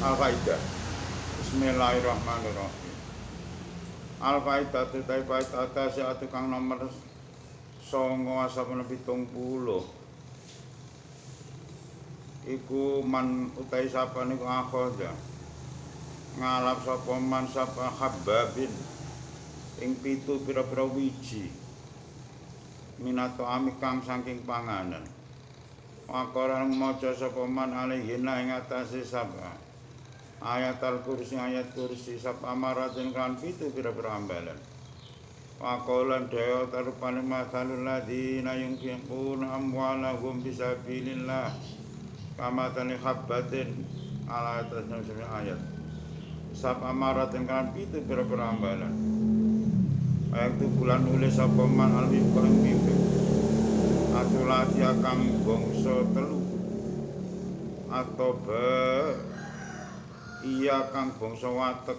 Al-Qaidah. Bismillahirrahmanirrahim. Al-Qaidah tutai Qaidah tasiatu kang nomor 9/70. Iku man utai sapa niku akhoda ngalap sapa man sapa hababin ing 7 pira-pira wiji minato ami kang saking panganan. Wakoran maca sapa man alihina ing atase sapa ayat al-kursi ayat kursi sapa maratin kan 7 pira-pira ambalan. Wakolan daya tarupane masalul ladina yunfiquna amwalahum fisabilillah kama tani habbatin ala atas ayat sapa maratin kan 7 pira-pira ambalan. Ayat itu bulan nulis sapa man al-wifqa ing mimpi asulati kang bangsa telu atau iya kang bangsa watek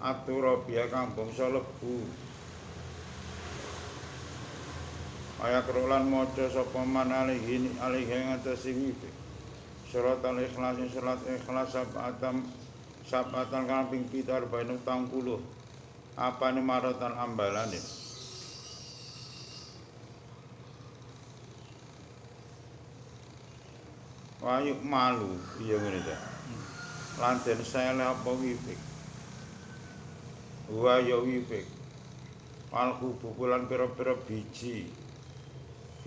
aturabia kang bangsa lebu. Ayat rolan maca sapa man alihi ngatasi mimpi surat al-ikhlas surat ikhlas sabatan kang ping 70 apane maratan ambalane. Wayuk malu iya ngene ta. Lan den sele apa wipik. Wa ya wipik. Al kubulan pira-pira biji.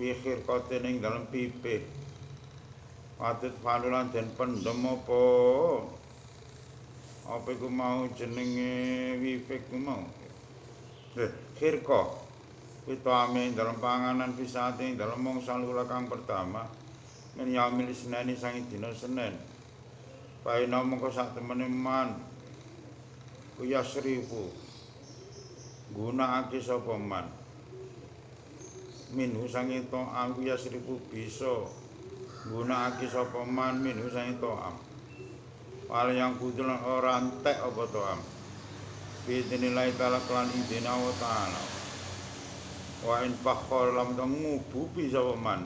Fikir kote ning dalem pipih. Patut panulan den pendem apa? Apa iku mau jenenge wipik ku mau? Khirqa. Pitame dalam panganan pisate dalam mangsa lula kang pertama. Men yaumil isnani sangi dina Senin. Paina mongko sak temene man kuya seribu gunakake sapa man minhu sangi to'am kuya seribu bisa gunakake sapa man minhu sangi to'am wal yang kudul ora entek apa to'am bidinilai ta'ala kelan idina wa ta'ala wa in fakhor lam ngububi sapa man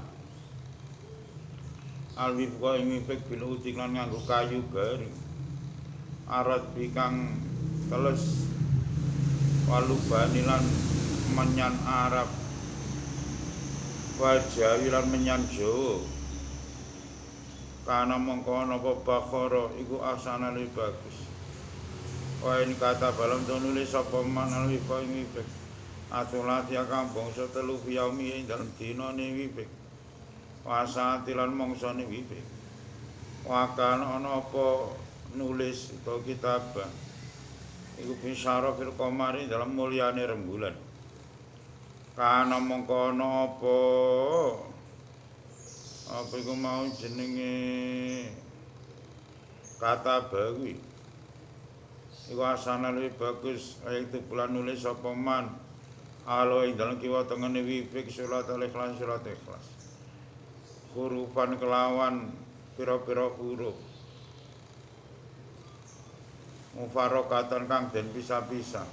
alwifqa ing mipik bil utik lan nganggo kayu garing arat bikang teles walubani lan menyan Arab wajawi lan menyan Jawa kana mongko napa bakhara iku asana luwih bagus wa ini kata balam nulis sapa man alwifqa ing mipik atulat ya kang bangsa telu yaumi ing dalem dinane mipik wasatilan mongsane wipik wakan ana apa nulis utawa kitab iku bisyara fil qamari dalam mulyane rembulan kana mongko ana apa iku mau jenenge kata bawi iku asana luwih bagus itu bulan nulis sapa man alo ing dalem kiwa tengene wipik surat al-ikhlas surat ikhlas hurufan kelawan pira-pira huruf mufarraqatan kang den pisah-pisah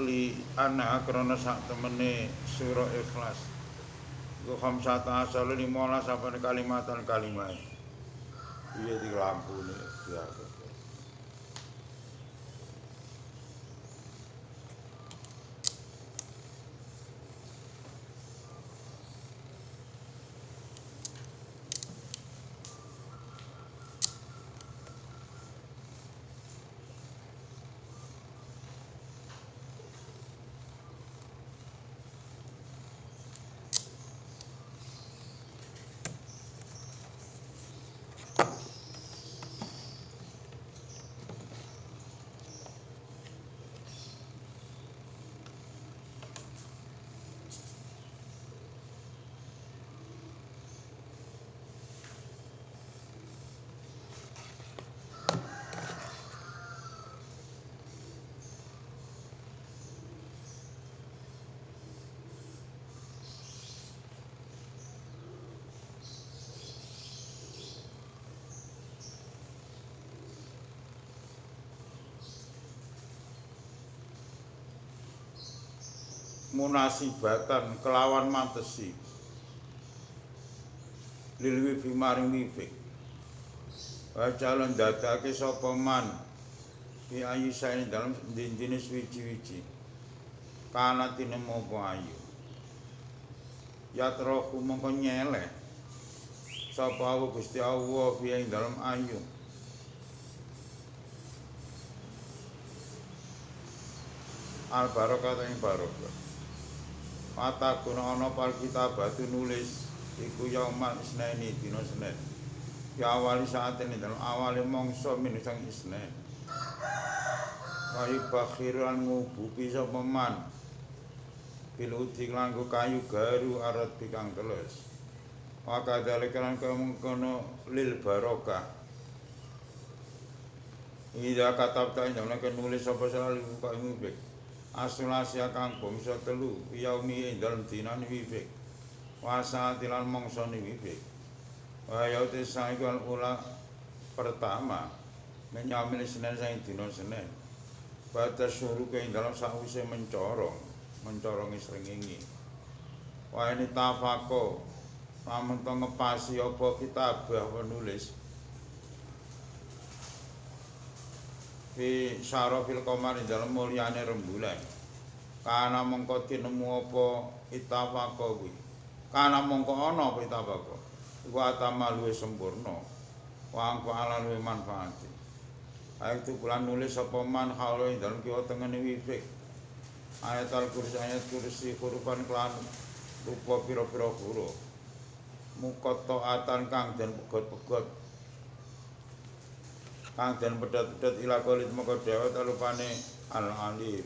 li ana krana sak temene surah ikhlas iku khamsata asal 15 sapane kalimatan kalimat iya di lampune biasa. munasibatan kelawan mantesi lil wifi maring wifi wa calon dadake sapa man fi ayisain dalam jenis wiji-wiji kana tinemu apa ayu ya trohu mongko nyeleh sapa Gusti Allah fi ing dalam ayu al barokah ing barokah mata guna ana pal kitabatu nulis iku yaumal isnaini dina Senin ya awali saat ini dalam awali mongso min sang Isnin kayu bakhiran ngubuki sapa man piluti langgo kayu garu arat bikang teles maka dalikalan kemungkono lil barokah ida katabta ing dalem nulis sapa selalu buka ngubek asulasi kang bangsa telu yaumi ing dalem dinane wibek wasatilan mangsa wibek wayaute saikal ula pertama menyamil Senin sang dina Senin batas suruh ing dalem sawise mencorong srengenge wa ini tafako lamun to ngepasi apa kitabah penulis fi syarafil qamar dalam mulyane rembulan kana mongko tinemu apa itafaqo kuwi kana mongko ana apa itafaqo iku atama luwih sempurna wa angko ala luwih manfaat ayat itu bulan nulis apa man halu ing dalem kiwa tengene wifik ayat kursi hurufan kelan rupa pira-pira huruf muqatta'atan kang den pegot-pegot kang den pedhot-pedhot ila qolit moko dewa talupane al-alim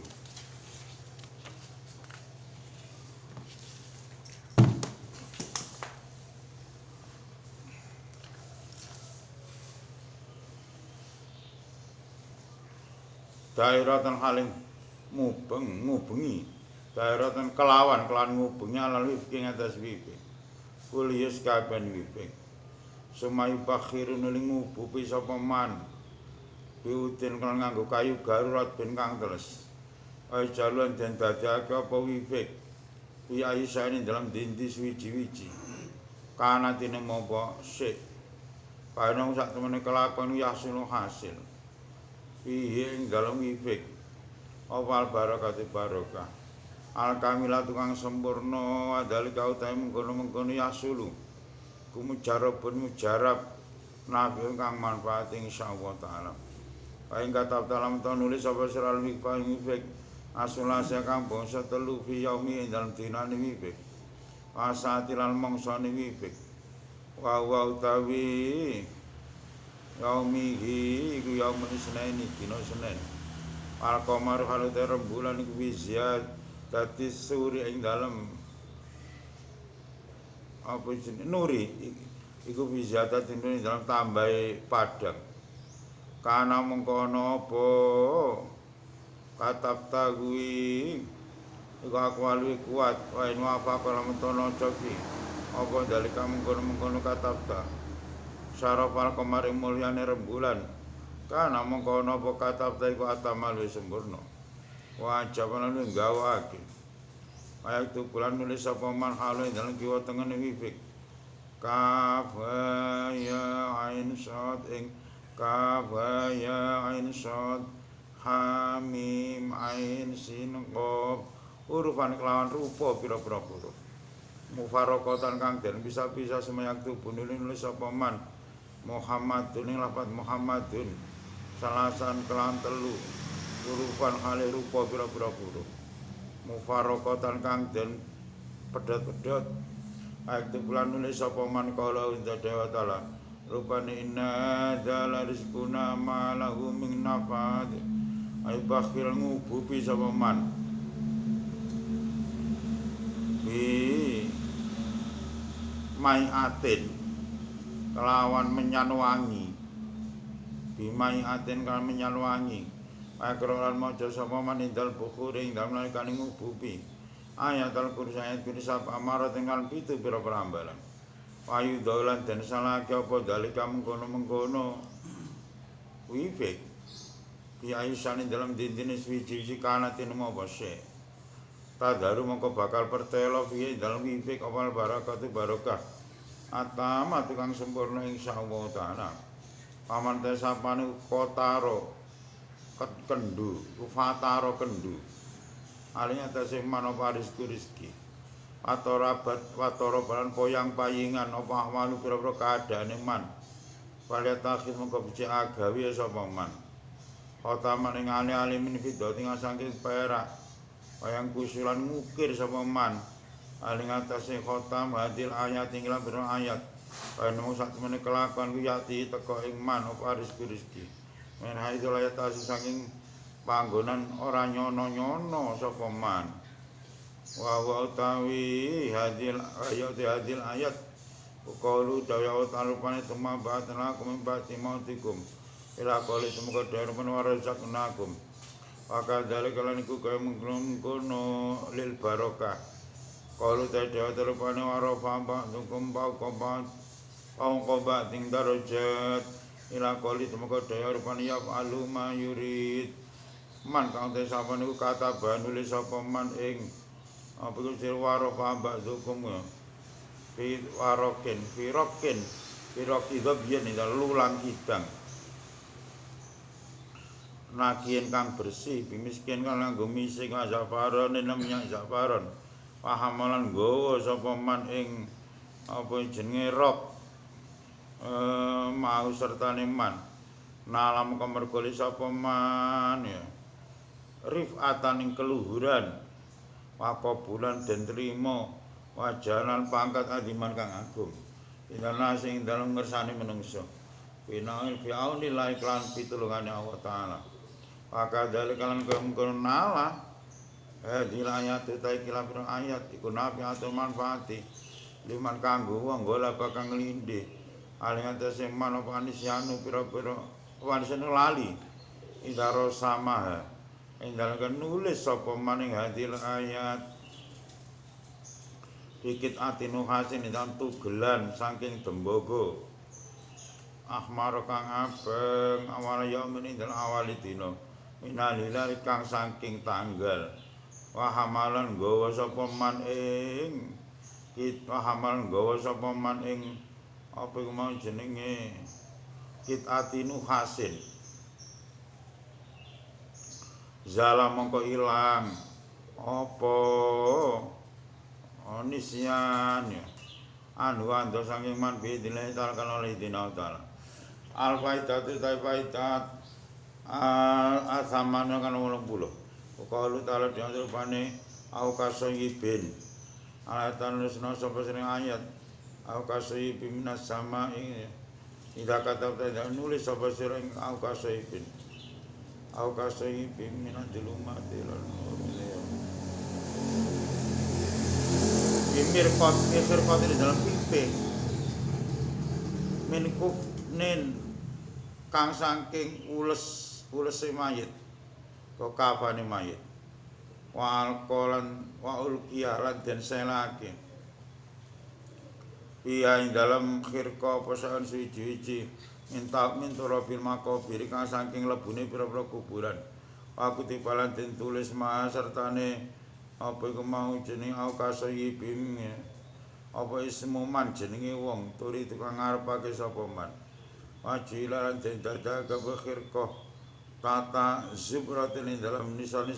daeratan haling ngubengi daeratan kelawan ngubengi alal wifki ngatas wifki kulius kaben wifki sumayu bakhirun ngubupi sapa man biutin kan nganggo kayu garurat ben kang teles ay jaluan den dadake apa wifik wi aisane dalam dinti wiji-wiji kana tinemu apa sik panung sak temene kelakon yasunu hasil piye ing dalam wifik awal barokah barokah al kamilah tukang sempurna adali kau tae mengkono-mengkono yasulu kumujarabun mujarab nabi kang manfaat insyaallah taala paing katab dalam nulis apa seral wifik asulase kang bangsa telu fi yaumi dalam dinane wifik asatilan mangsane wifik wa utawi yaumihi iku yaumul Senin dina Senin al qamar halu rembulan iku wiziyad dadi suri ing dalem apa jenenge nuri iku wiziyad dadi dalam tambahe padang kana mengkono apa katabta kuwi iku aku luwih kuat wae apa kala mentono coki apa dalika mengkono katabta syarafal kemaring mulyane rembulan kana mengkono apa katabta iku atamal wis sempurna wajib lan gawake ayat itu bulan nulis apa man halu dalam kiwa tengene wifik kaf ya ain sad ing kaf ya ain sad hamim ain sin qaf hurufan kelawan rupa pira-pira huruf mufaraqatan kang den bisa-bisa semeyak tubuh nulis apa man Muhammadun ing lafaz Muhammadun salasan kelawan telu hurufan hale rupa pira-pira huruf mufaraqatan kang den pedhot-pedhot ayat bulan nulis apa man kala inda dewa taala rupane inna dzala rizquna ma lahu min nafad ay bakhil ngubupi sapa man bi mai atin kelawan menyan wangi bi mai atin kelawan menyan wangi akrolan maca sapa man indal bukhuri ing dalem nalikane ngubupi ayat al-kursi ayat kurisap amarat tinggal pitu pira-pira ambalan wayu dolan dan salah apa dalika mengkono-mengkono wifik bi aisyane dalam dintine suci kana tinemu apa sik tadaru mongko bakal pertelo piye dalem wipik awal barakatu barokah atama tukang sempurna insyaallah taala paman te sapane kotaro kendu fataro kendu alinya tasih manapa rezeki watara balan poyang payingan apa ahwalu pira-pira kaadane man waliat takhir mongko becik agawe sapa man khotaman ing ali-alimin fidati saking perak wayang kusulan ngukir sapa man aling atase khotam hadil ayat ing lan ayat kaya sak temene kelakon ku yati teka ing man apa rezeki men haidul ayat tasih saking panggonan ora nyono-nyono sapa man wa utawi hadil ayat qalu dawuh talupane semua batna kumbati mautikum ila qali semoga darman warazaqnakum maka dalek lan iku kaya mengkono lil barokah qalu dawuh talupane warafa ba'dukum ba'qabat qawqabat ing darajat ila qali semoga darman ya aluma yurid man kang desapane iku kata banulis sapa man ing apa iku sir warafa ba'dukum firokin itu biyen lulang kidang nakien kang bersih bimiskin kang nganggo mising zafaron namanya zafaron pahamalan nggawa sapa man ing apa jenenge rok mau sertane man nalam kemergoli sapa man ya rifatan ing keluhuran waqabulan den trima wajalan pangkat adiman kang agung inana sing dalem ngersane menungso pinaul fi'auni la iklan pitulungane Allah taala maka dalikalan kemungkinan nala dilayat utai kilapirang ayat iku nabi atau manfaati liman kanggo wong gola bakang nglindhe alingan tesih manapa anisyanu pira-pira wanisane lali idaro samaha ing dalem nulis sapa maning hadil ayat dikit atinu hasin dalam tugelan saking tembogo ahmar kang abeng awal yaum ini dalam awali dino minalilal kang saking tanggal wahamalan gawa sapa man ing wahamalan gawa sapa man ing apa iku mau jenenge kit atinu hasin zalam mongko ilang apa nisyan ya anu ando saking man bidilai talkan oleh dina ta'ala al faidatu faidat al asamana kan 80 qalu ta'ala diantarane au kasoyibin ayatan nusna sapa sering ayat au kasoyibin minas sama ing ida kata nulis sapa sering au kasoyibin minas dulumatil mirqat di dalam pipi min kufnin kang saking ulese mayit kok kapane mayit wa alqalan wa ulqiya lan den selake iya ing dalam khirqa pasan suci-suci mintura bil makabir kang saking lebune pira-pira kuburan aku tipalan den tulis ma sertane apa iku mau jeneng au kasoyibim apa ismu man jenenge wong turi tukang ngarepake sapa man wajilan den dadaga khirqah tata zubratin dalam nisane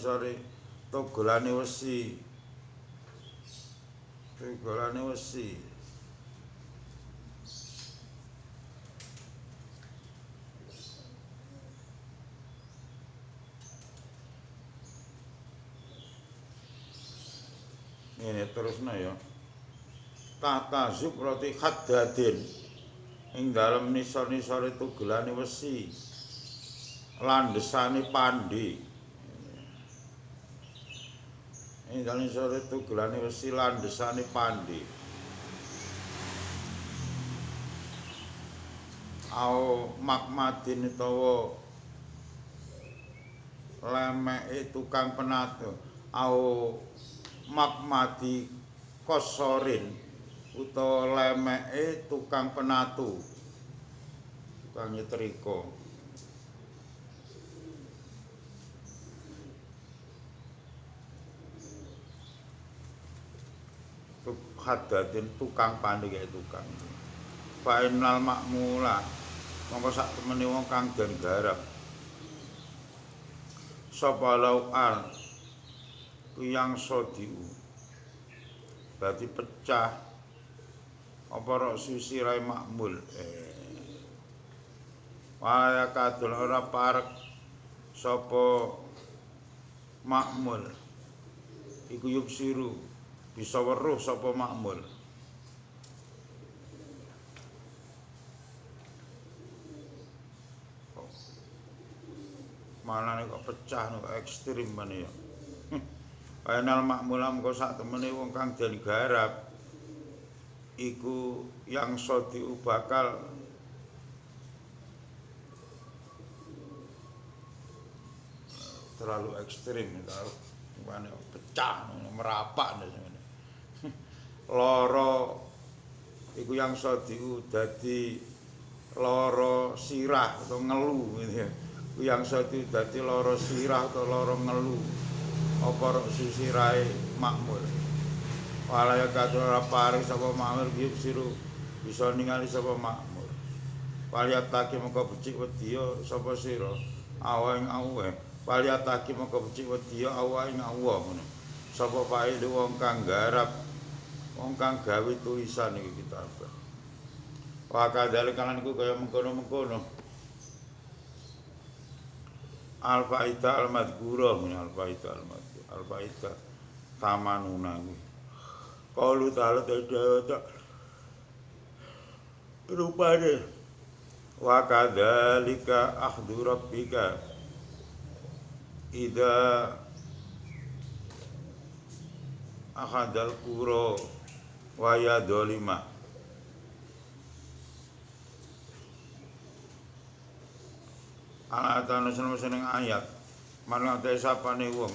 togolane wesi ini terusna ya tata zubrati haddadin ing dalem nisor-nisor itu gelane wesi landesane pandi ing dalem nisor itu gelane wesi landesane pandi au makmadin utawa lemeke tukang penatu au makmadi kosorin utawa lemeke tukang penatu tukang nyetrika Hadatin tukang pandhe tukang. Fainal makmula mongko sak temene wong kang den garap sapa lau'al kuyang sodiu dadi pecah apa rok susirai makmul waya kadul ora parek sapa makmul iku yubsiru bisa weruh sapa makmul manane kok pecah kok ekstrim meneh ya. Ainal makmulam kok sak temene wong kang den garap iku yang sodi bakal terlalu ekstrim karo mane pecah merapak ngene. Lara iku yang sodi dadi lara sirah atau ngelu gitu ya. Yang satu dadi lara sirah atau lara ngelu apa rok sisirahe makmur walaya kadora paring sapa makmur gip siru bisa ningali sapa makmur waliyatake mengko becik wedya sapa sira awa ing awe waliyatake mengko becik wedya awa ing awa ngono sapa pae wong kang garap wong kang gawe tulisan iki kitab wa kadhal kalan iku kaya mengkono-mengkono al-faida al-madhkura al-faida al-madhkura al-faida tamanuna qalu ta'ala ta'ala rupane wa kadzalika akhdhu rabbika idza akhadal qura wa ya dzalima ana seneng ayat marang ate sapane wong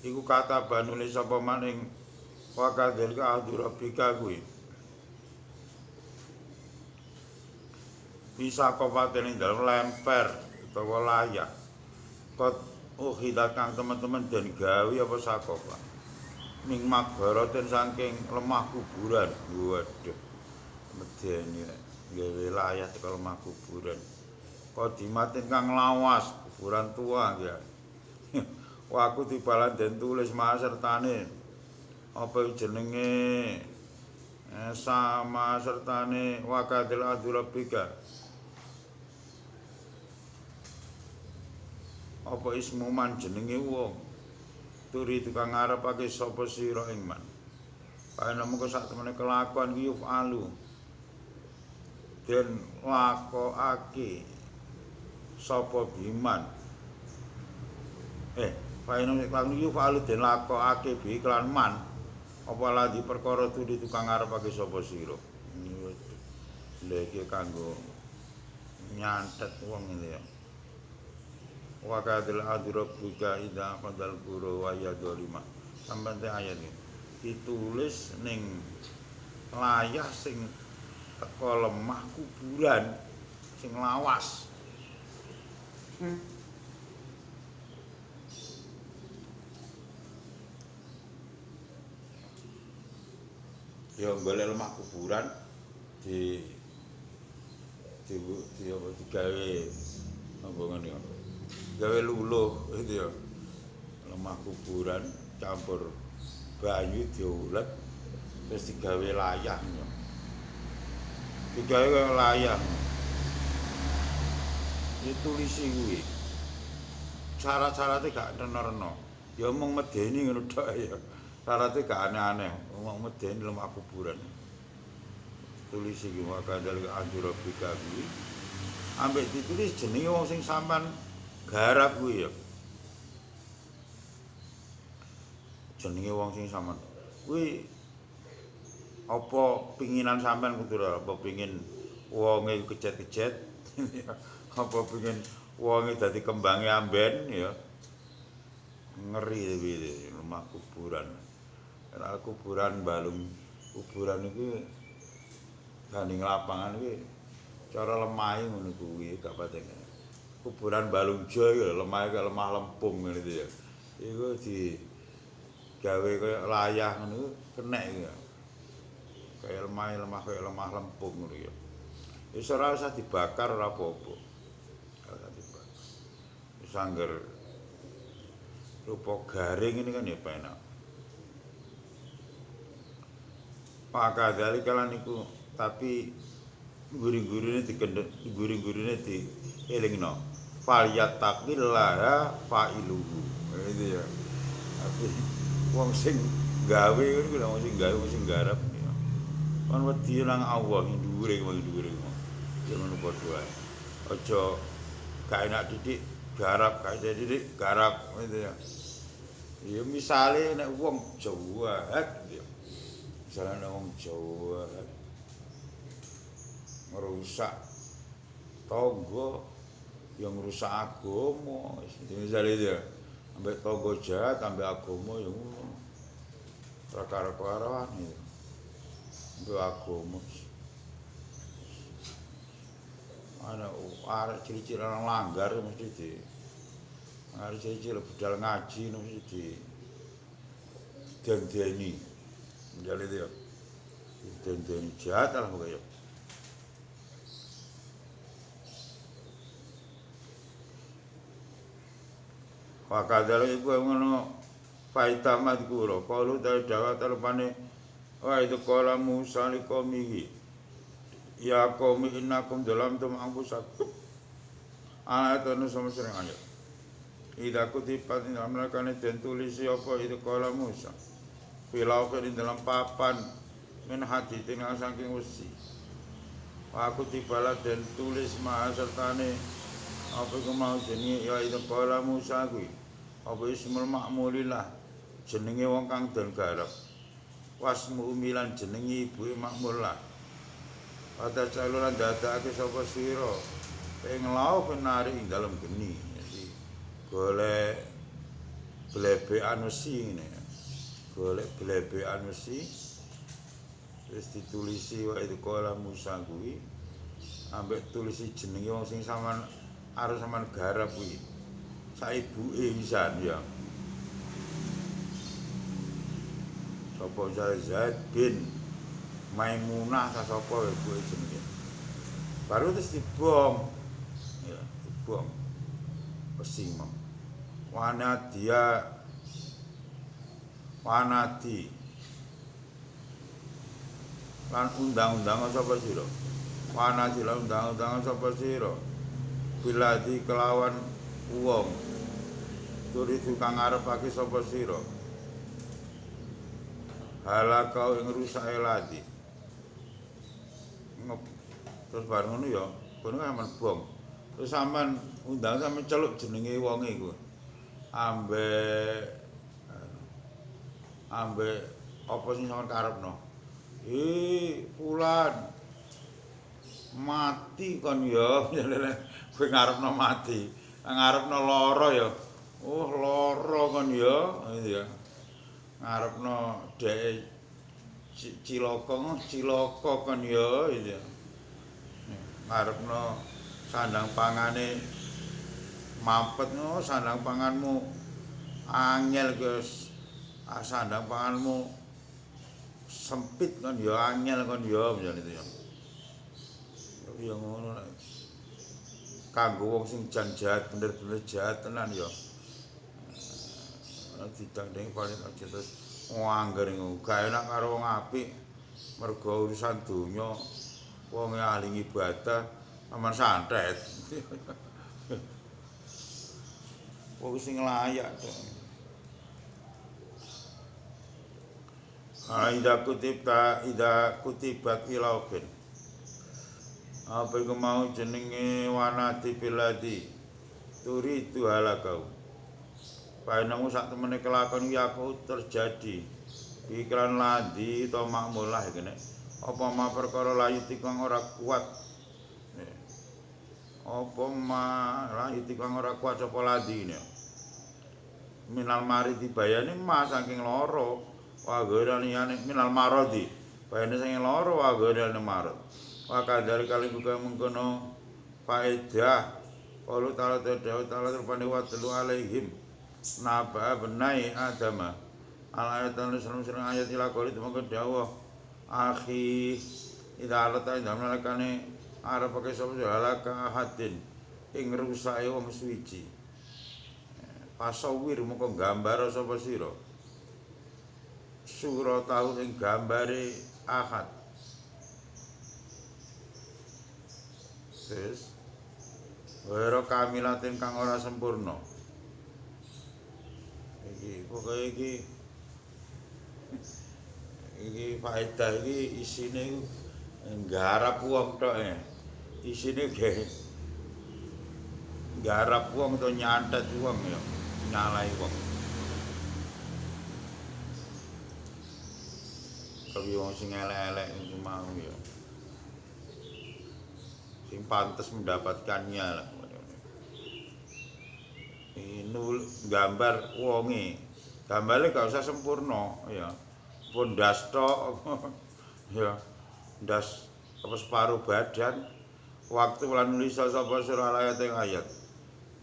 iku kata banule sapa maning wa kadzalika adurabika kuwi bisa kapaten dalam lemper utawa layak kot hidat kang teman-teman den gawe apa sakopa ming magaraten saking lemah kuburan waduh medeni gawe layah teko lemah kuburan kodimatin kang lawas kuburan tua ya waku dibalan den tulis mas sertane apa jenenge sama sertane wakadil adurabika apa ismu man jenenge wong turi tukang ngarepake sapa sira ing man paene mengko sak temene kelakuan ki alu den lakokake sapa biman paene kelakuan ki alu den lakokake bi iklan man apa lagi perkara turi tukang ngarepake sapa sira lha iki kanggo nyantet wong ngene ya wa kadil adrabika idza qadal quru wa yadulima sampeyan ayat iki ditulis ning layah sing teko lemah kuburan sing lawas ya golek lemah kuburan digawe apa ngene ya gawe luluh itu ya lemah kuburan campur banyu diolet terus digawe layah ya digawe layah ditulisi kuwi syarat-syaratnya gak reno-reno ya mung medeni ngono tok ya syaratnya gak aneh-aneh mung medeni lemah kuburan tulisi ki wakadal anjurabika kuwi ambek ditulis jenenge wong sing sampean garap kuwi ya. Jenenge wong sing sampean kuwi apa pinginan sampean kudu apa pengin wonge kejet-kejet apa pengin wonge dadi kembange amben ya. Ngeri iki lemah kuburan. Ora kuburan balung kuburan iki gandeng lapangan iki cara lemahe ngono kuwi gak patek. Kuburan Balungja ya lemah lempung ngene iki ya. Iku digawe kaya layah ngono iku kenek iku. Kaya lemah kaya lemah lempung ngono ya. Wis ora usah dibakar ora apa-apa. Ora usah dibakar. Wis angger rupa garing ini kan ya penak. Maka dari kalian niku tapi guri-gurine dielingno. Falyattaqillaha fa'iluhu. Itu ya. Tapi wong sing gawe iku lho wong sing gawe wong sing garap ya. Kan wedi nang Allah dhuwure dhuwure. Ya ngono padha wae. Aja gak enak didik garap, gak didik garap gitu ya. Ya misale nek wong Jawa gitu ya. Misale nek wong Jawa merusak tangga yang rusak agama, misalnya itu ya, ambek tangga jahat, ambek agama yang perkara-perkara itu, ambek agama. Ada ciri-ciri orang langgar mesti di, ada ciri-ciri budal ngaji mesti di dendeni, misalnya itu ya, dendeni jahat lah pokoknya. Wakadal iku ngono faitamat kula kalu dari dawa terpane wa itu kala Musa li qaumihi ya qaumi innakum dalamtum anfusakum ayatun sama sering ayat ida kutipat ing amlakane den tulisi apa itu kala Musa filau ing dalam papan min hati tinggal saking wesi wa kutibala den tulis ma sertane apa iku mau jenenge ya itu kala Musa kuwi apa ismul ma'mulillah jenenge wong kang den garap wasmu umilan jenenge ibuke makmullah ada caluran dadake sapa sira ing lauk nari ing dalem geni jadi golek blebekan mesi ngene golek blebekan mesi wis ditulisi wae itu kala Musa kuwi ambek tulisi jenenge wong sing sampean arep sampean garap kuwi saibuke pisan ya. Sapa Zaid bin Maimunah ta sapa ibuke jenenge. Baru terus dibom. Ya, dibom. Pesimam. Wanadi lan undang-undang sapa sira. Wanadi lan undang-undang sapa sira. Biladi kelawan wong turi tukang ngarepake sapa sira halakau ing rusake ladi terus bar ngono ya kono aman bom terus sampean undang sampean celuk jenenge wonge iku ambek apa sing sampean karepno fulan mati kon ya kowe ngarepno mati ngarepno lara ya. Oh, lara kon ya. Iya. Ngarepno dhek cilaka kon ya, iya. Ngarepno sandang pangane mampet no sandang panganmu angel Gus. Sandang panganmu sempit kon ya angel kon ya misalnya itu ya. Tapi yang ngono kanggo wong sing jan jahat bener-bener jahat tenan ya. Didandeng paling aja terus ngangger gak enak karo wong apik mergo urusan donya wong ahli ibadah aman santet. Wong sing layak to. Ida kutibat ilaukin apa iku mau jenenge wanati piladi turi itu halakau paenamu sak temene kelakon iki aku terjadi iklan ladi to makmulah kene apa ma perkara layu tikang ora kuat apa ma layu tikang ora kuat apa ladi ini minal mari dibayani ma saking loro wa gorane minal marodi bayane saking loro wa gorane marot maka dari kali buka mengkono faedah kalau ta'ala rupani wa telu alaihim naba benai adama al ayatan serang ayat ila qali temangke dawuh akhi ida alata ida nalakane arep pakai sapa halaka hadin ing rusake wong suwiji pasawir moko gambar sapa sira sura tahu ing gambare ahad terus wero kamilatin kang ora sempurna iki pokoke iki faedah iki isine nggarap wong tok isine ge nggarap wong to nyantet wong ya nyalai wong kewi wong sing elek-elek iku mau ya sing pantes mendapatkannya lah nul gambar wonge gambare gak usah sempurna ya pun ndas tok ya ndas apa separuh badan waktu lan nulis sapa surah ayat ing ayat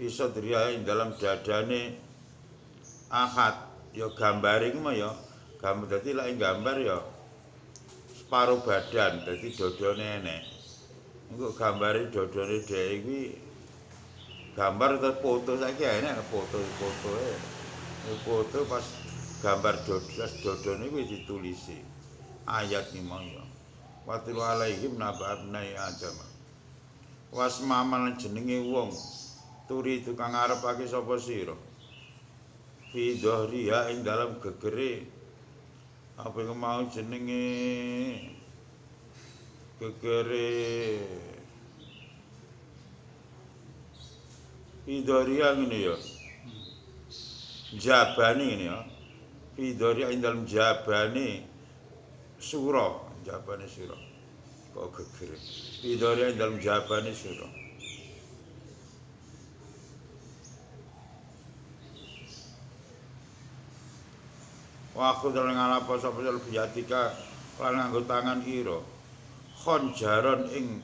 iso diriyae dalam dadane ahad ya gambare iku mah ya gambar dadi lek gambar ya separuh badan dadi dodone enek engko gambare dodone dhek iki gambar atau foto saiki enek foto-fotoe. Foto pas gambar dodone kuwi ditulisi. Ayat iki mau ya. Watul alaihim naba'abnai adam. Wasmaman jenenge wong turi tukang ngarepake sapa sira. Fi dhahriha ing dalam gegere apa iku mau jenenge gegere Fidoria ngene ya. Jabane ngene ya. Fidoria ing dalem jabane sura, jabane sura. Kok gegere. Fidoria ing dalem jabane sura. Wa aku dalem ngalapo sapa biatika lan nganggo tangan ira. Khonjaron ing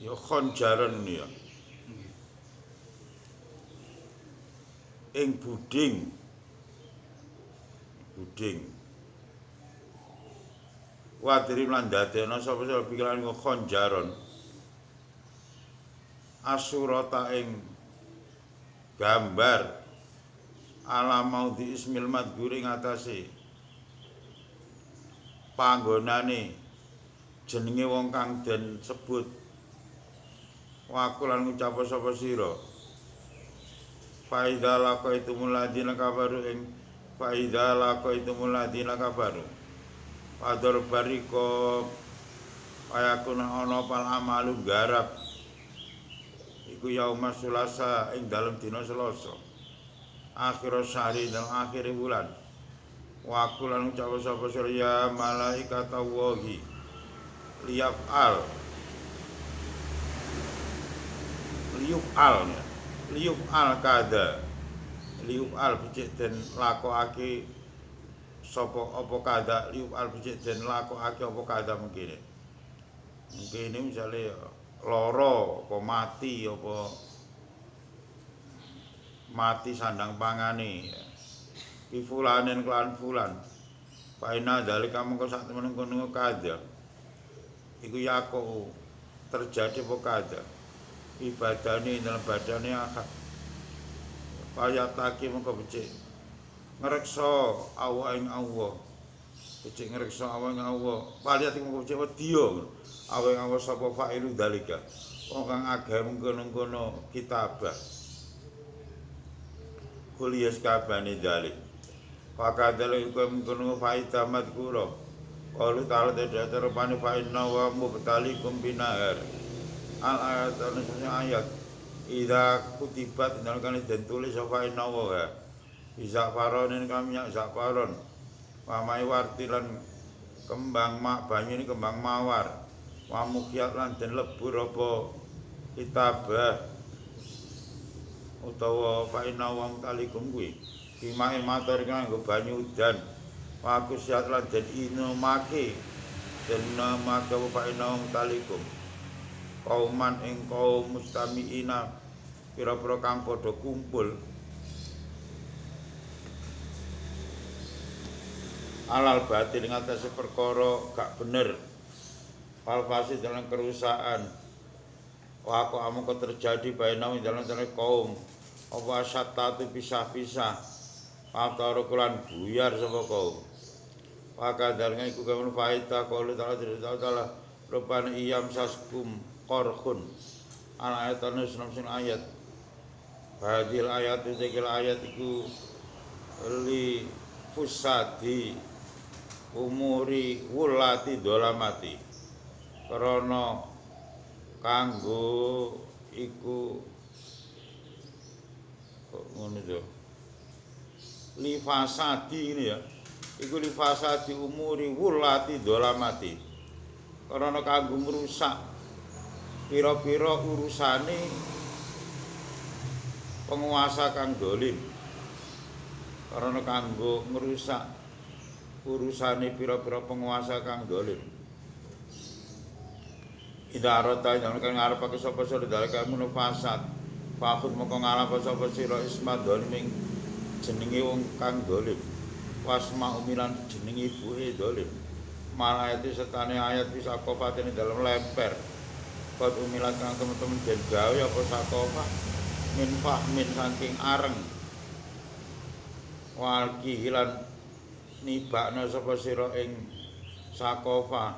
ya khonjaron ya ing buding wadri lan dadekno sapa pikiran khonjaron asurata ing gambar ala maudhi ismil madhkur ing atase panggonane jenenge wong kang den sebut wakulan ngucap sapa sira faida laqaitumul ladina kafaru ing faida laqaitumul ladina kafaru pador bariko ayakuna ana pal amalu garap iku yauma sulasa ing dalem dina Selasa akhir sehari dan akhir bulan wakulan ngucap sapa sira ya malaikat Allahi liyaf'al kada liyuf'al becik den lakokake sapa apa kada liyuf'al becik den lakokake apa kada mungkin misale lara apa mati sandang pangane ifulanen kelan fulan paina dalika mengko sak temen kono kada iku yako terjadi apa kada ibadane dalam badane akad payatake mengko becik ngreksa Allah ing Allah becik ngreksa Allah ing Allah payatake mengko becik wedya Allah ing Allah sapa fa'ilu dalika wong kang ageh mengkono-kono kitabah kuliah kabane dalik fakadal iku mengkono faida madkura qalu ta'ala dadar pani fa'inna wa mubtalikum binahar al ayat ayat ida kutibat nalkane den tulis sapa inawa bisa faronin kami yak zafaron pamai wartilan kembang mak banyu ini kembang mawar wa mukyat lan den lebur apa kitabah utawa fa inawa talikum kuwi Bimae matur nganggo banyu udan. Waku siat lan den inomake bapak inom talikum. Kauman ing kaum mustamiina pira-pira kang padha kumpul alal batil ngatasi perkara gak bener falfasi dalam kerusakan waku amung terjadi bainau dalam kaum apa syatatu pisah-pisah atau kulan buyar sapa kaum wakadar iku kamun faita qaulu ta'ala rupane iyam saskum qorkhun ana ayat nusnam ayat hadil ayat tikil ayat iku li fusadi umuri wulati dolamati krana kanggo iku kok ngono to li fasadi ini ya iku li fasadi umuri wulati dolamati krana kanggo merusak pira-pira urusane penguasa kang dolim karena kanggo merusak urusane pira-pira penguasa kang dolim idarata yang kang ngarepake sapa sira dalika munafasat fakut moko ngarep sapa sira ismat dolim jenenge wong kang dolim wasma umilan jenenge ibuke dolim malah itu setane ayat bisa kofatene dalam lemper kot umilan kang temen-temen den gawe apa sakofa min fahmin saking areng walki hilan nibakna sapa sira ing sakofa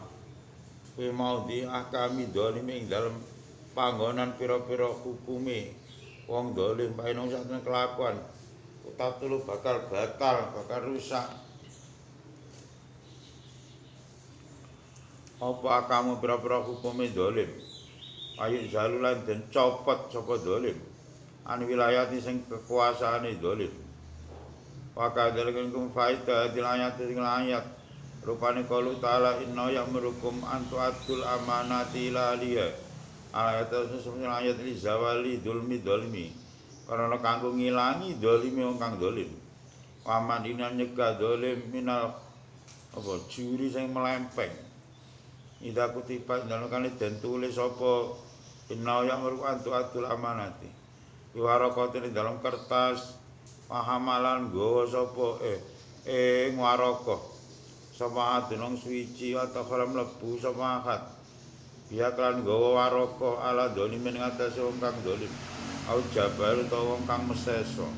fi maudhi ahkami dolim ing dalem panggonan pira-pira hukume wong dolim paenong sakjane kelakuan utatulu bakal rusak apa kamu pira-pira hukume dolim ayo jalulan den copot sapa dolim an wilayati sing kekuasaane dolim wakadhalika kum faida dil ayat rupane qaulu ta'ala inna ya'murukum an tu'addul amanati ila aliya ayat sesuatu ayat li zawali dolmi karena kanggo ngilangi dolime wong kang dolim waman inan nyegah dolim minal apa juri sing melempeng ida kutipat dalam kali den tulis apa inna ya'murukum an tu'addul amanati warokotin dalam kertas pahamalan gowo sapa ngwaraka sapa adunung suci atau kalam lebu sapa akad biya kan gowo waraka ala dolimin ngatas wong kang dolim au jabar utawa wong kang meseso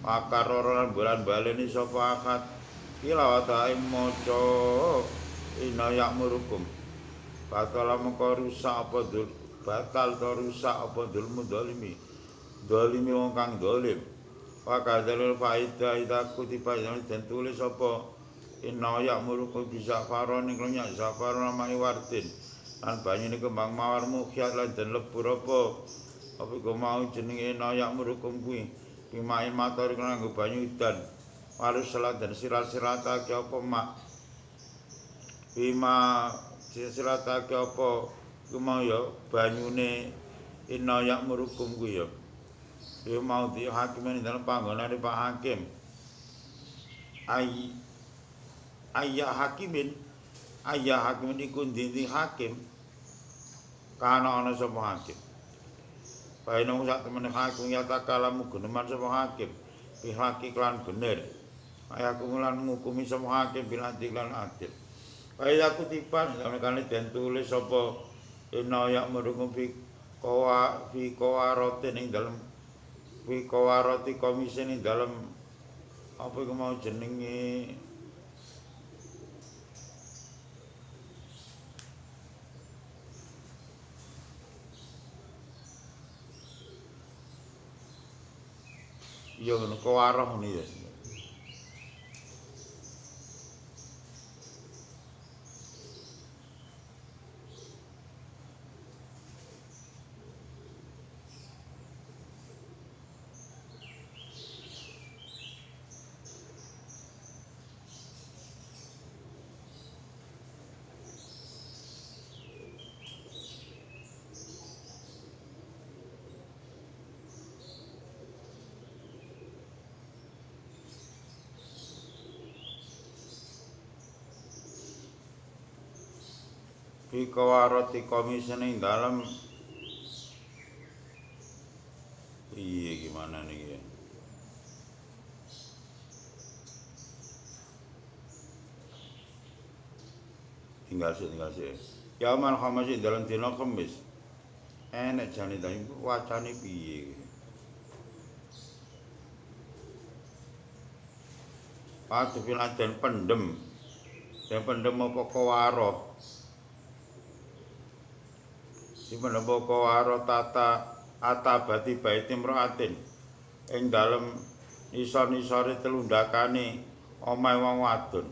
pakaroro bulan baleni sapa akad kilawata maca inna ya'murukum batal mengko rusak apa rusak apa dulmu dolimi wong kang dolim wakadzalul faida ida kutiba dan tulis apa inna ya'murukum bizafaron ing nyak zafaron namai wartin lan banyune kembang mawar mukhiat lan den lebur apa iku mau jenenge inna ya'murukum kuwi bimain matur nganggo banyu udan walus salat dan sirat-siratake apa mak bima siratake apa iku mau ya banyune inna ya'murukum kuwi ya dia mau di hakimin dalam panggonan Pak Hakim ayah hakimin iku ndi hakim kana ana sapa hakim bae nang sak temen hakim ya takalamu guneman sapa hakim pihaki klan bener ayah kumulan ngukumi sapa hakim bil adil lan adil bae aku tipan sampeyan den tulis sapa inna ya murukum fi qawarotin ing dalem kawaroti komisi ini dalam apa iku mau jenenge iya ngono kawaroh ngene ya kawarati komisen ing dalem piye gimana nih ya. Tinggal sih. Yaumal khamis dalam dina Kamis. Enek jane ta wacane piye. Padu piladen pendem. Dan pendem apa kawaroh. Di pendem apa kawaroh tata atabati baiti mraatin. Ing dalem isor-isore telundakane omahe wong wadon.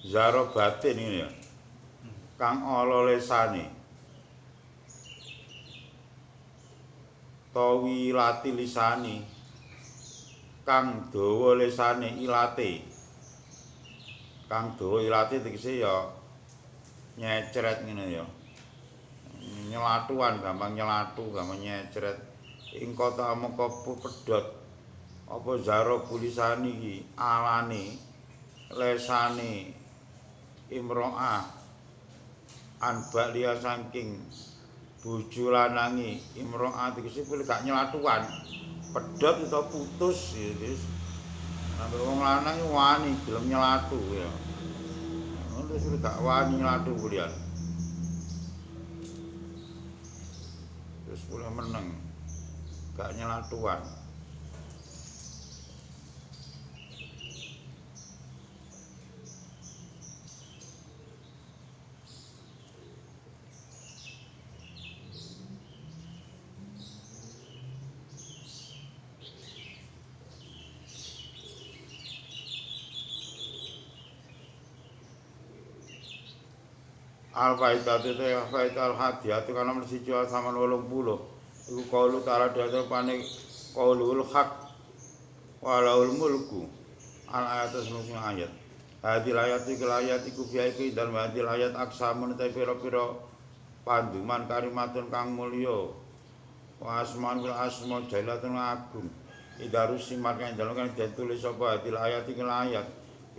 Zarobatin ini ya. Kang ala lesane. Tawi lati lisani. Kang dawa lesane ilate. Kang dawa ilate tegese ya nyecret ngene ya. Nyelatuan gampang nyelatu, gampang nyecret. Ing kota mengko pedhot. Apa zaro pulisani iki alane lesane imro'ah anbalia saking bojo lanange imro'ah iki boleh gak nyelatuan pedhot utawa putus ya wis sampe wong lanang wani gelem nyelatu ya ngono wis gak wani nyelatu kulian terus boleh meneng gak nyelatuan. Al-Faidatu te Faidal Hadiyatu kana nomor 1 sama 80. Iku qaulu ta'ala dhateng paning qaulul haq walaul mulku. Al-ayat senusun ayat. Hadil ayat iku biaiki dan hadil ayat aksamun te pira-pira panduman kalimatun kang mulya. Wa asmaul asma jalatun agung. Idarus simat kang dalem kang ditulis sapa hadil ayat iki ayat.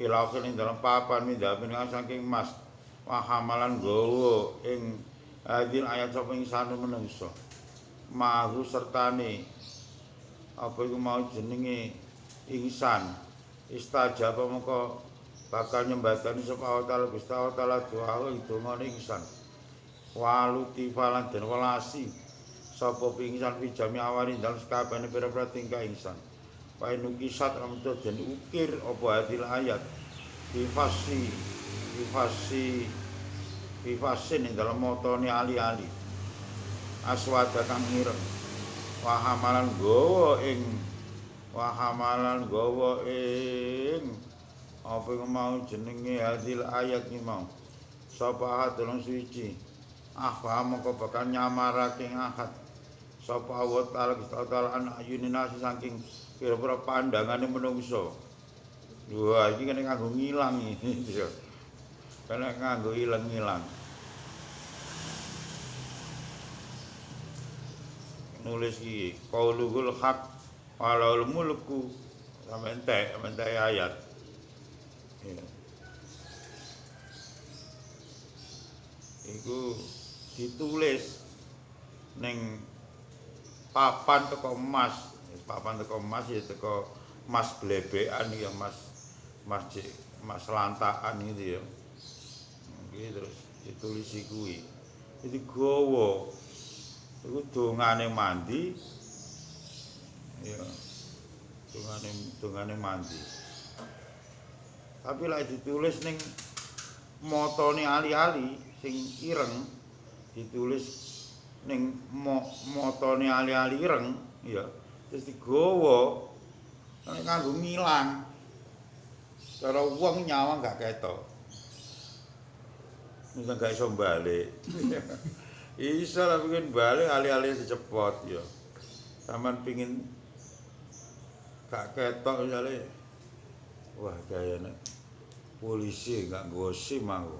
Ilaken ing dalem papan mindapin saking mas. Wahamalan gawa ing hadil ayat sapa ing sanu menungso mahu sertane apa iku mau jenenge ingsan istajaba moko bakal nyembadani sapa Allah taala Gusti Allah taala doa ing dongane ingsan waluti falan den welasi sapa pingsan pijami awani dalem sakabehane pira-pira tingkah ingsan wae nukisat ramtu den ukir apa hadil ayat Bifasin ing dalam motone ali-ali aswada kang ireng wahamalan gawa ing apa iku mau jenenge hadil ayat iki mau sapa hadulung suci mongko bakal nyamarake ahad sapa wa ta'ala an ayunina saking pira-pira pandangane menungso. Wah iki kene kanggo ngilang iki ya. Karena nganggo ilang-ilang. Nulis iki qaulul haq walaul mulku sampe entek ayat. Ya. Iku ditulis ning papan teko emas. Papan teko emas ya teko emas blebekan ya mas lantakan gitu ya. Terus ditulis kuwi. Iki gawa. Iku dongane mandi. Ya. Dongane mandi. Tapi lek ditulis ning motone ali-ali sing ireng ditulis ning motone ali-ali ireng ya terus digawa nek kanggo ngilang. Cara wong nyawang gak ketok. Bisa gak iso balik. Iso lah pengin balik ali-ali dicepot ya. Saman pengin gak ketok misale. Wah kayane polisi gak gosip aku.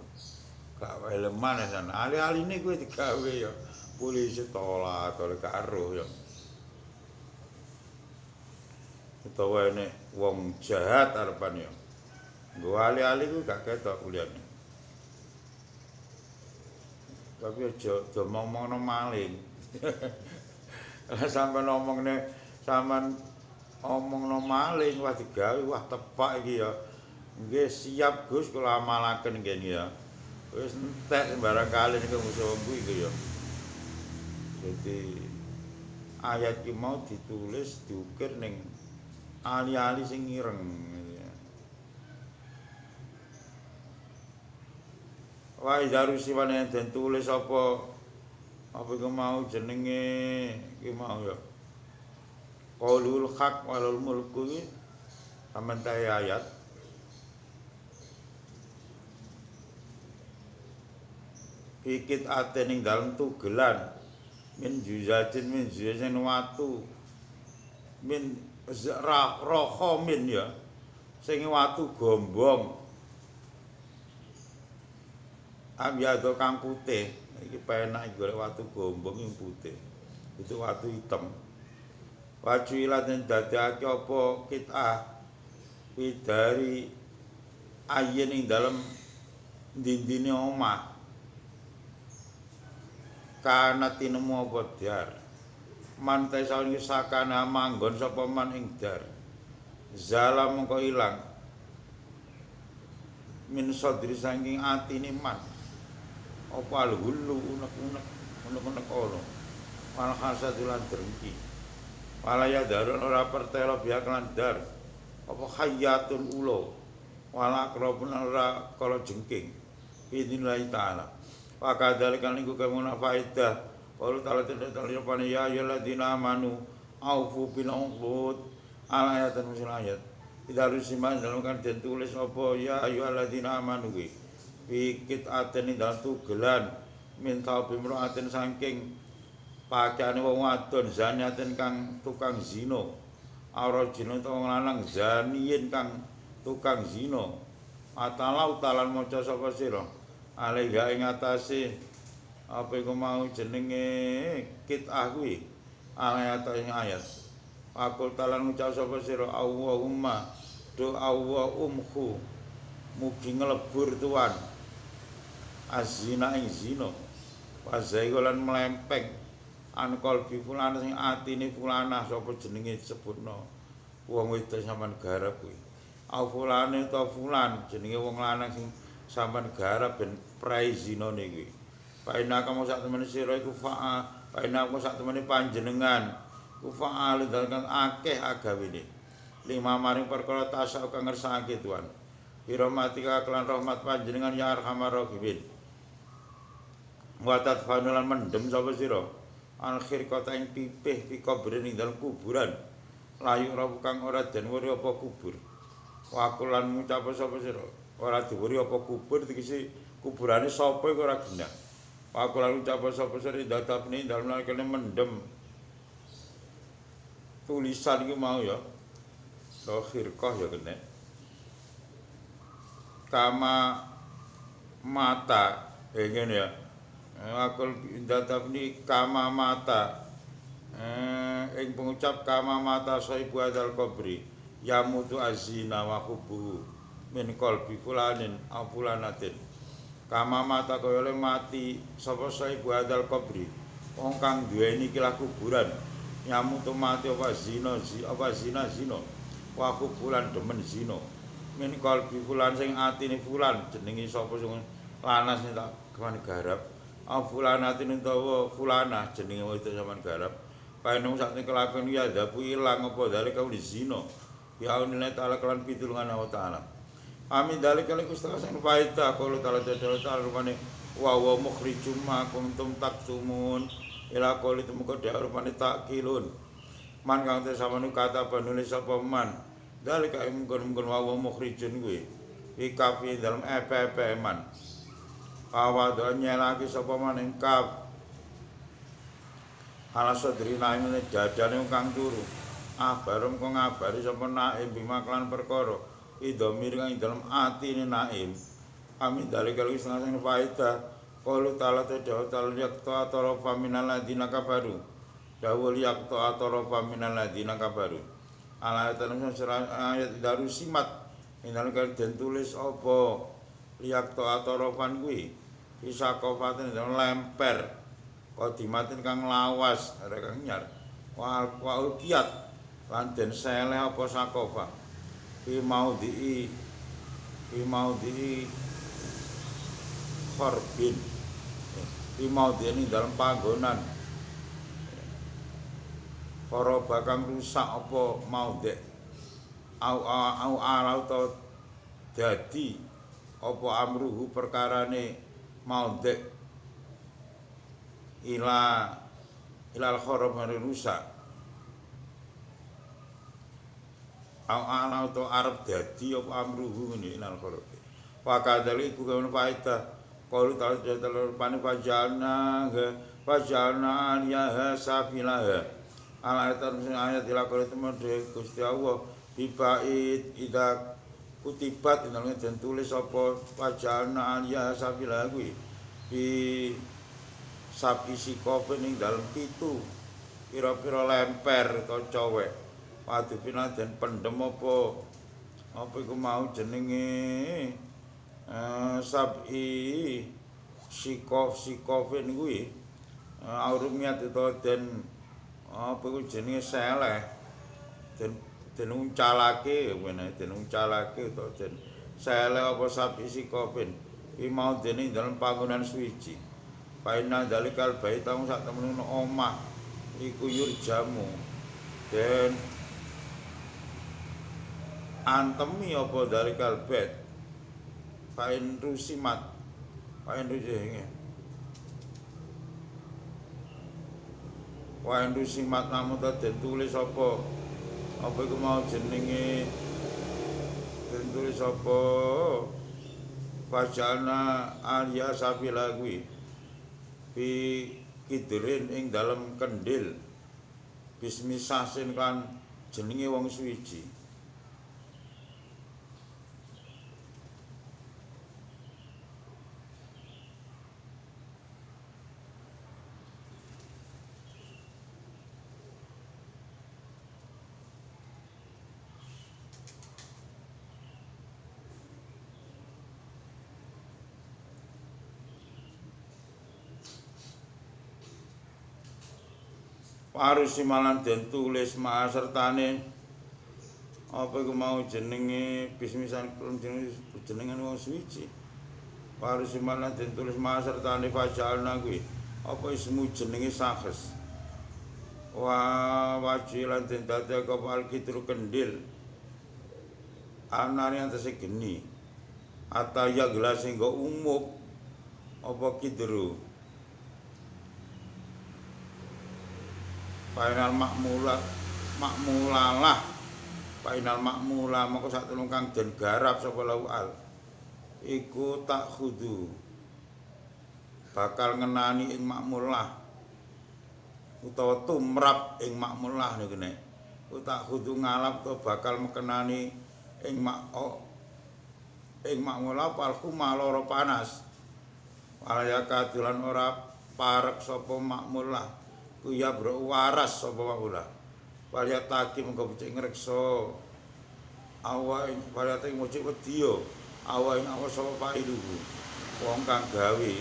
Gak eleman sana. Ali-ali ini gue digawe ya. Polisi tolak gak aruh ya. utawa enek wong jahat arepane ya. Nggo ali-ali kuwi gak ketok kuliyane. Tapi aja ngomongno maling. Lah sampean omongno maling wah digawe wah tepak iki ya. Nggih siap Gus kula amalaken nggih ya. Wis entek barangkali niku musuh kuwi iki ya. Jadi ayat iki mau ditulis diukir ning ali-ali sing ireng. Wah darusi wane den tulis apa iku mau jenenge iki mau ya. Qaulul haq walul mulku iki sampeyan ayat. Ikit ate ning dalem tugelan min juzatin watu min rohomin ya sing watu gombong ambyado kang putih iki penak golek watu gombong sing putih itu watu hitam wajuilat den dadake apa kitah widari ayen ing dalem dindine omah kana tinemu apa dar mantai sauni sakana manggon sapa man ing dar zalam mengko ilang min sadri saking atine man apa alhulu unek-unek ono wal hasadulan drengki walaya darun ora pertelo biak lan dar apa hayatun ulo wala krapun ora kala jengking idinillahi taala wa kadzalika niku kamuna faedah walu ta'ala talipane ya ayyuhalladzina amanu aufu bil uqud ala ayatan musil ayat tidak harus siman dalam kan den tulis apa ya ayyuhalladzina amanu kuwi pikit aten dalam tugelan minta bimroaten saking pakaiane wong wadon zaniaten kang tukang zina arajina wong lanang zaniyin kang tukang zina atalau talan maca sapa sira alaiha ing atase apa iku mau jenenge kitah kuwi ayat ing ayat aku talan ngucap sapa sira Allahumma do Allah umhu mugi nglebur tuan azina ing zina wazailan melempeng an qalbi fulana sing atine fulana sapa jenenge disebutno wong wedok sampean garap kuwi au fulane ta fulan jenenge wong lanang sing sampean garap ben prai zinane iki. Paina kamu sak temene sira iku paina kamu sak temene panjenengan ku fa'al dalkan akeh agawene. Lima maring perkara tasawuf kang ngersakake Tuhan. Birahmatika kelan rahmat panjenengan ya arhamar rahimin. Wa tadfanulan mendem sapa sira. Akhir kota ing pipih pikobren ing dalem kuburan. Layu ora kang ora den wuri apa kubur. Wa kulan ngucap sapa sira. Ora diwuri apa kubur tegese kuburane sapa iku ora genah. Aku lalu ucap sapa sira datapne dalem kene mendem tulisan iki mau ya. Khirqah ya kene. Kama mata ngene ya. Aku datapne kama mata. Ing pengucap kama mata saibu adal kubri yamutu azina wa hubbu min qalbi fulanin aw fulanatin kama mata kaya le mati sapa sae buadal kubri wong kang duweni iki kuburan yamutu mati apa zina wa kuburan demen zina min qalbi fulan sing atine fulan jenenge sapa sing lanas tak kemane garap aw fulanatin utawa fulanah jenenge wedok sampean garap paenung sak kelakuan ya dapu ilang apa dari kau di zina ya Allah taala kelan pitulungan Allah taala. Amin dalika kali kustasan faida kalau taala rupane wa mukhrijum ma kuntum taksumun ila qali tumuka rupane takilun man kang te samane kata penulis sapa man dalika mungkon wa mukhrijun kuwi ikafi dalam man awado nyelaki sapa man ing kaf ala sadrina ing dadane kang turu barum kok ngabari sapa naim bimaklan perkara idomir kang dalam atine naim amin dalika wis nang faedah qalu ta'ala ta'ala yakta atara faminal ladina kafaru dawul yakta atara faminal ladina kafaru Alayatan ayat darusimat ing dalem den tulis apa liyak to atorofan kuwi bisa kofaten lemper kodimatin kang lawas kang nyar wa ulkiyat lan den seleh apa sakofa fi maudhi khorbin fi maudhi ini dalam panggonan para bakang rusak apa maudhi au alau to dadi apa amruhu perkarane maudhi ilal khorab rusak alau to arep dadi apa amruhu ngene ilal khorab wakadali iku kene faedah qalu ta'ala pani fajalna ya safilah ala ayat dilakoni temen Gusti Allah bibait ida kutibat nang den tulis apa fajalna ya safilah kuwi di sapi sikope ning dalem pitu pira-pira lemper to cowek padupina den pendem apa iku mau jenenge sapi sikofen kuwi aurumiat itu den apa iku jenenge seleh den uncalake ngene den uncalake to den seleh apa sapi sikofen iki mau dene dalem panggonan suci paina dalikal baitang sak temen omah iku yurjamu den antemi apa dalikal bait pain rusimat pain rusimat pain rusimat namun den tulis apa iku mau jenenge den tulis apa wajana arya sabila kuwi bi kidirin ing dalem kendil bismisasin kan jenenge wong suci Parusi malan den tulis ma sertane apa iku mau jenenge bismisan jenengan wong suci. Parusi malan den tulis ma sertane fajalna kuwi apa ismu jenenge sakhes. Wajilan den dadi kapal kitru kendil. Anane antese geni. Ataya gelas sing go umuk apa kidru. Painal makmulalah painal makmulah maka sak tulung kang den garap sapa lawal iku tak khudu bakal ngenani ing makmulah utawa tumrap ing makmulah niku nek tak khudu ngalap to bakal mekenani ing makmulah palku maloro panas walaya kadulan ora parek sapa makmulah kuya bro waras sapa wae Waliat taki mengko becik ngreksa awake waliat ing mujik wedi yo awake awas sapa paidu wong kang gawe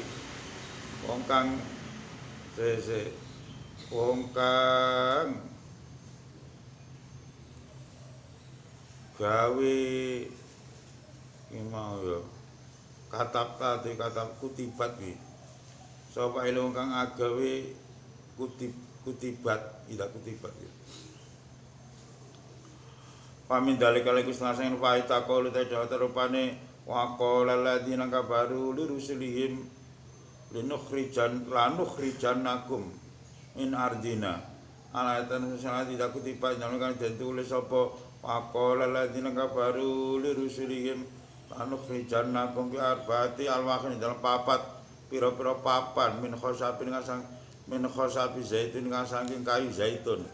wong kang gawe iki mau yo katab kutibat iki sapa ilmu kang agawe kutibat ida kutibat ya pamin dalikale kusna sing faita qalu ta rupane wa qala alladziina kafaru lirusulihim lanukhrijannakum in ardina alatan sanad ida kutibat nang den tulis apa wa qala alladziina kafaru lirusulihim lanukhrijannakum bi arba'ati alwaqin dalam papat pira-pira papan min khosabin ngasang min khosabi zaitun kang saking kayu zaitun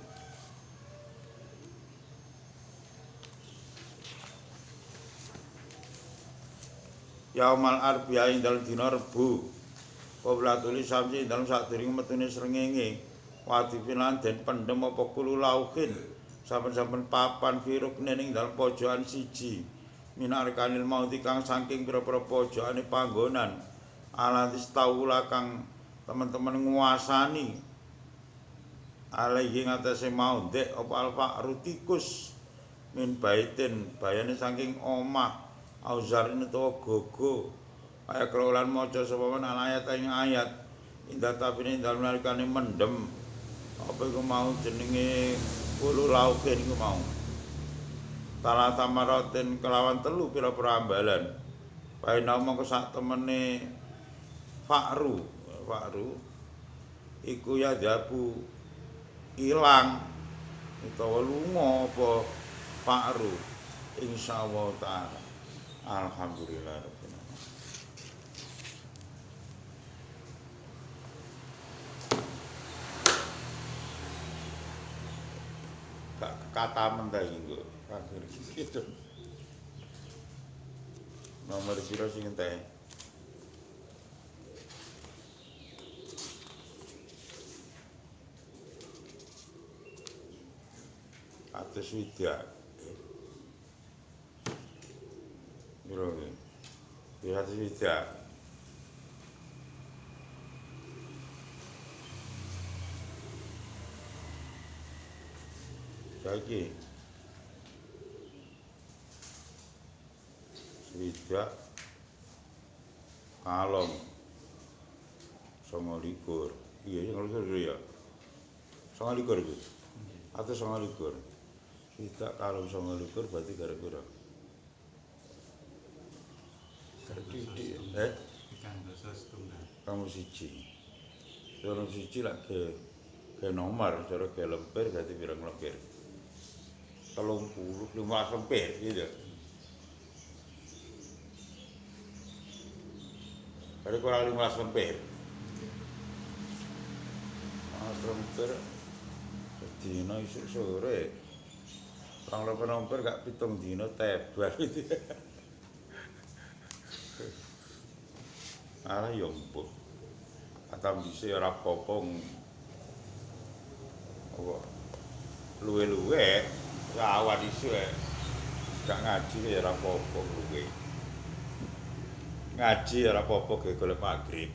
yaumal arbi'a ing dalem dina Rebu qabla tuli samsi dalem sadurunge metune srengenge wajibin lan den pendhem apa kulo lauhin saben-saben papan firukne ning dalem pojokan siji minarkanil mauti kang saking pira-pira pojokane panggonan alantis taula kang teman-teman nguasani alaihi ngatasi mau dek apa alfa rutikus min baitin bayane saking omah auzarin utawa gogo ayat kelolan maca sapa men ayat ing ayat indah tapine dalem nalikane mendem apa iku mau jenenge kulo lauke niku mau tala tamaratin kelawan telu pira-pira ambalan baina mongko sak temene fakru iku ya jabu ilang utawa lunga apa fakru insyaallah taala alhamdulillah rabbil alamin. Kata mentah iki akhir gitu nomor piro sing entek atus widak piro iki atus widak saiki swidak kalong 29 iya sing ngerti ya 29 iki atus 29 swidak kalong 29 berarti gara-gara titik kamu siji orang siji lak ke nomor cara ke lemper berarti pirang lemper 30 15 lemper gitu. Ada kurang 15 lemper. 15 lemper sedina isuk sore. Kurang lemper gak 7 dina tebal gitu. Ah yo empuk. Atam dhisik ora popong. Apa? Luwe-luwe awan isuk gak ngaji ya ora apa-apa luwe. Ngaji ora apa-apa ge golek magrib.